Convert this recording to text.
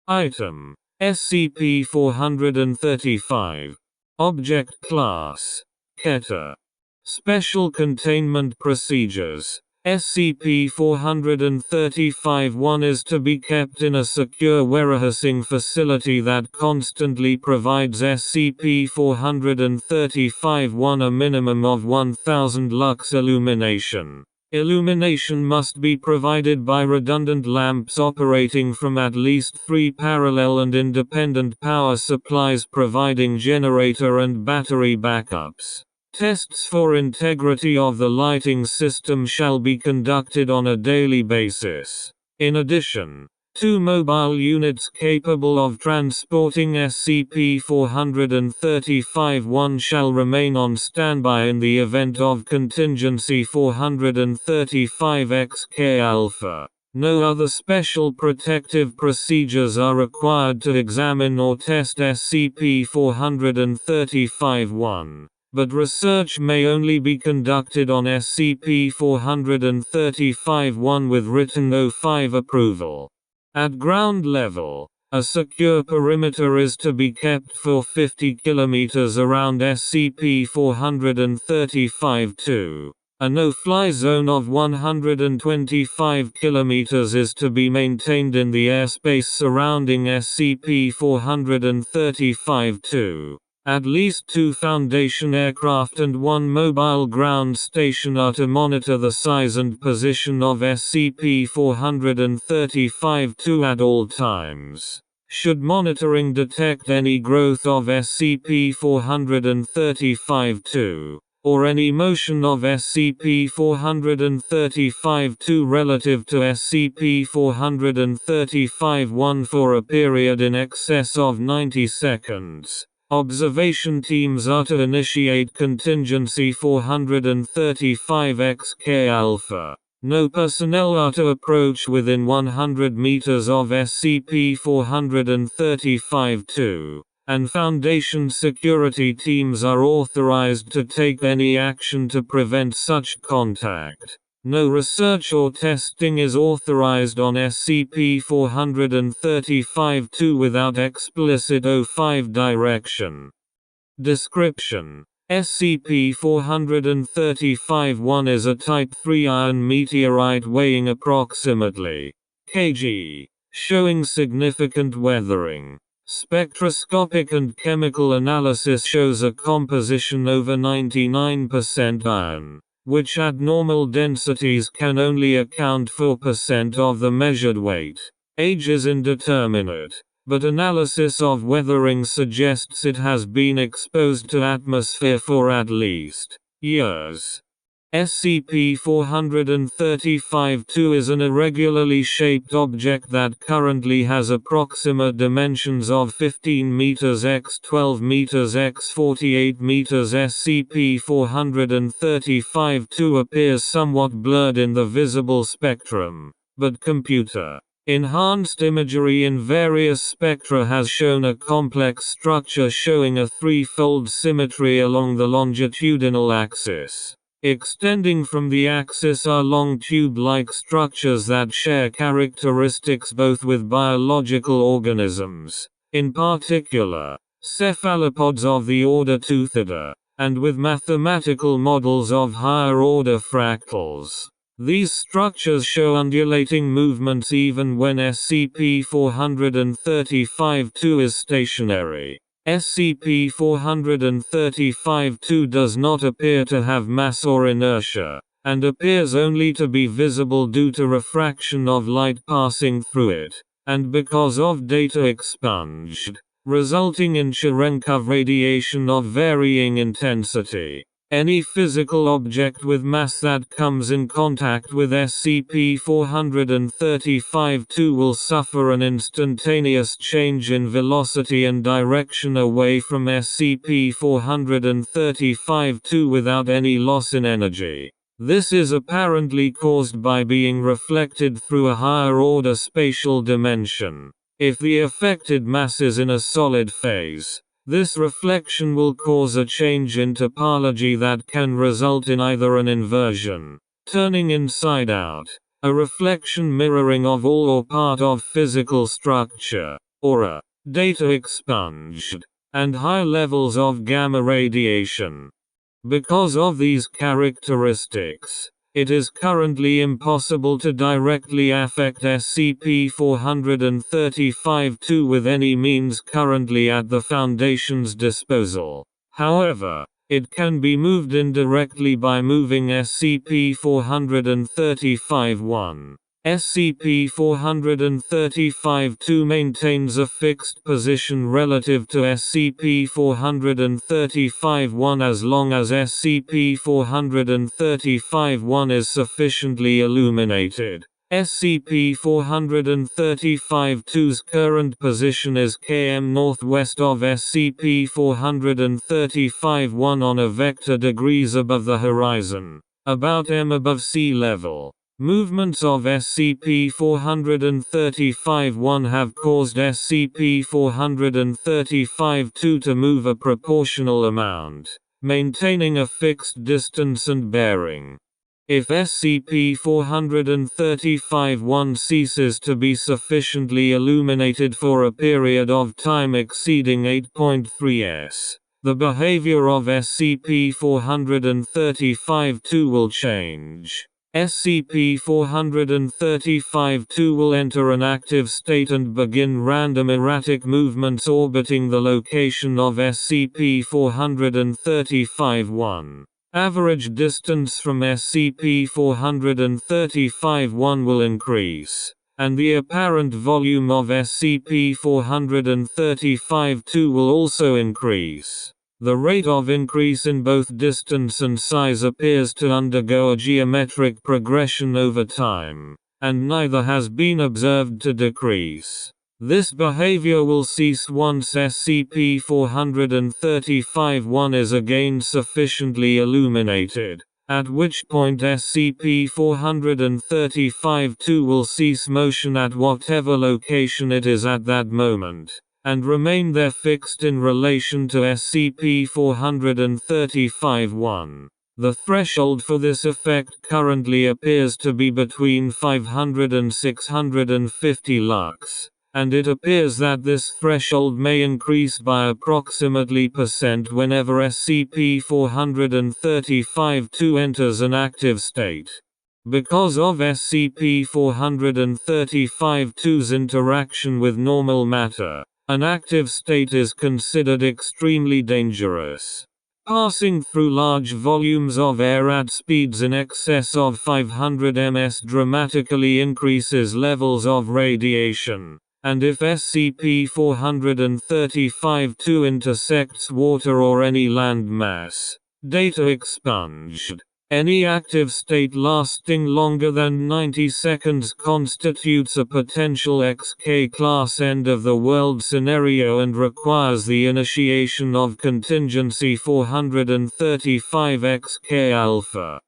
Item. SCP-435. Object Class. Keter. Special Containment Procedures. SCP-435-1 is to be kept in a secure warehousing facility that constantly provides SCP-435-1 a minimum of 1000 lux illumination. Illumination must be provided by redundant lamps operating from at least 3 parallel and independent power supplies providing generator and battery backups. Tests for integrity of the lighting system shall be conducted on a daily basis. In addition, 2 mobile units capable of transporting SCP-435-1 shall remain on standby in the event of Contingency 435-XK-alpha. No other special protective procedures are required to examine or test SCP-435-1. But research may only be conducted on SCP-435-1 with written O5 approval. At ground level, a secure perimeter is to be kept for 50 km around SCP-435-2. A no-fly zone of 125 km is to be maintained in the airspace surrounding SCP-435-2. At least 2 Foundation aircraft and 1 mobile ground station are to monitor the size and position of SCP-435-2 at all times. Should monitoring detect any growth of SCP-435-2, or any motion of SCP-435-2 relative to SCP-435-1 for a period in excess of 90 seconds, observation teams are to initiate Contingency 435-XK-alpha. No personnel are to approach within 100 meters of SCP-435-2, and Foundation security teams are authorized to take any action to prevent such contact. No research or testing is authorized on SCP-435-2 without explicit O5 direction. Description: SCP-435-1 is a Type 3 iron meteorite weighing approximately kg, showing significant weathering. Spectroscopic and chemical analysis shows a composition over 99% iron, which at normal densities can only account for % of the measured weight. Age is indeterminate, but analysis of weathering suggests it has been exposed to atmosphere for at least years. SCP-435-2 is an irregularly shaped object that currently has approximate dimensions of 15 meters x 12 meters x 48 meters. SCP-435-2 appears somewhat blurred in the visible spectrum, but computer-enhanced imagery in various spectra has shown a complex structure showing a threefold symmetry along the longitudinal axis. Extending from the axis are long tube-like structures that share characteristics both with biological organisms, in particular, cephalopods of the order Teuthida, and with mathematical models of higher-order fractals. These structures show undulating movements even when SCP-435-2 is stationary. SCP-435-2 does not appear to have mass or inertia, and appears only to be visible due to refraction of light passing through it, and because of data expunged, resulting in Cherenkov radiation of varying intensity. Any physical object with mass that comes in contact with SCP-435-2 will suffer an instantaneous change in velocity and direction away from SCP-435-2 without any loss in energy. This is apparently caused by being reflected through a higher-order spatial dimension. If the affected mass is in a solid phase, this reflection will cause a change in topology that can result in either an inversion, turning inside out, a reflection mirroring of all or part of physical structure, aura, data expunged, and high levels of gamma radiation. Because of these characteristics, it is currently impossible to directly affect SCP-435-2 with any means currently at the Foundation's disposal. However, it can be moved indirectly by moving SCP-435-1. SCP-435-2 maintains a fixed position relative to SCP-435-1 as long as SCP-435-1 is sufficiently illuminated. SCP-435-2's current position is km northwest of SCP-435-1 on a vector degrees above the horizon, about m above sea level. Movements of SCP-435-1 have caused SCP-435-2 to move a proportional amount, maintaining a fixed distance and bearing. If SCP-435-1 ceases to be sufficiently illuminated for a period of time exceeding 8.3 s, the behavior of SCP-435-2 will change. SCP-435-2 will enter an active state and begin random erratic movements orbiting the location of SCP-435-1. Average distance from SCP-435-1 will increase, and the apparent volume of SCP-435-2 will also increase. The rate of increase in both distance and size appears to undergo a geometric progression over time, and neither has been observed to decrease. This behavior will cease once SCP-435-1 is again sufficiently illuminated, at which point SCP-435-2 will cease motion at whatever location it is at that moment, and remain there fixed in relation to SCP-435-1. The threshold for this effect currently appears to be between 500 and 650 lux, and it appears that this threshold may increase by approximately % whenever SCP-435-2 enters an active state. Because of SCP-435-2's interaction with normal matter, an active state is considered extremely dangerous. Passing through large volumes of air at speeds in excess of 500 ms dramatically increases levels of radiation, and if SCP-435-2 intersects water or any land mass, data expunged. Any active state lasting longer than 90 seconds constitutes a potential XK-class end-of-the-world scenario and requires the initiation of Contingency 435 XK-alpha.